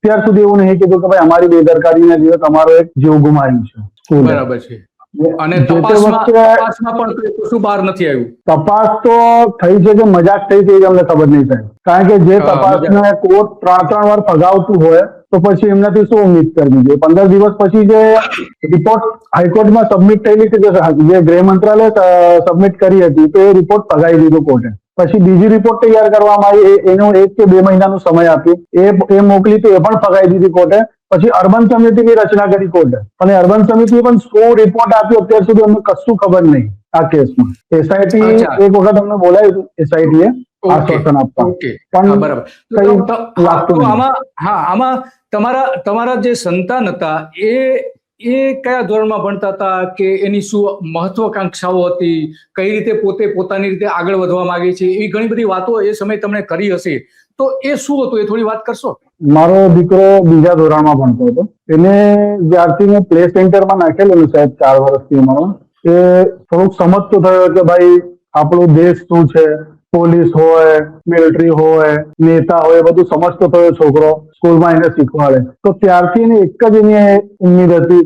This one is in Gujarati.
અત્યાર સુધી એવું નહીં કીધું કે ભાઈ અમારી બેદરકારીના લીધે તમારો એક જીવ ગુમાવ્યું છે સ્કૂલે. બરાબર છે. અને જે તે વખતે તપાસમાં પણ કશું બહાર નથી આવ્યું. તપાસ તો થઈ છે કે મજાક થઈ છે એ અમને ખબર નહીં થાય, કારણ કે જે તપાસને કોર્ટ 3 વાર ફગાવતું હોય તો પછી એમનાથી શું ઉમ્મીદ કરવી જોઈએ? 15 દિવસ પછી જે રિપોર્ટ હાઈકોર્ટમાં સબમિટ થયેલી છે, જે ગૃહ મંત્રાલય સબમિટ કરી હતી, તો એ રિપોર્ટ ફગાવી દીધો કોર્ટે. પછી બીજી રિપોર્ટ તૈયાર કરવામાં આવી, એનો 1 કે 2 મહિનાનો સમય આપ્યો, એ મોકલી તો એ પણ ફગાવી દીધી કોર્ટે. પછી અર્બન સમિતિની રચના કરી કોર્ટે, અને અર્બન સમિતિએ પણ શું રિપોર્ટ આપ્યો અત્યાર સુધી અમને કશું ખબર નહીં આ કેસમાં. એસઆઈટી એક વખત અમને બોલાવ્યું હતું, એસઆઈટીએ આશ્વાસન આપવા, પણ લાગતું નહીં. આમાં તમારા જે સંતાન હતા એ કયા ધોરણમાં ભણતા હતા, કે એની શું મહત્વકાંક્ષાઓ હતી, કઈ રીતે પોતે પોતાની રીતે આગળ વધવા માંગે છે, એવી ઘણી બધી વાતો એ સમય તમને કરી હશે, તો એ શું હતું એ થોડી વાત કરશો? મારો દીકરો 2જા ધોરણમાં ભણતો હતો. એને જ્યારથી મેં પ્લે સેન્ટરમાં નાખેલો ને સાહેબ 4 વર્ષથી ઉંમરમાં, એ થોડુંક સમજતો થયો કે ભાઈ આપણો દેશ શું છે, પોલીસ હોય, મિલિટરી હોય, નેતા હોય, એ બધું સમજતો થયો છોકરો. સ્કૂલમાં એને શીખવાડે તો ત્યારથી એને એક જ એની ઉમ્મીદ હતી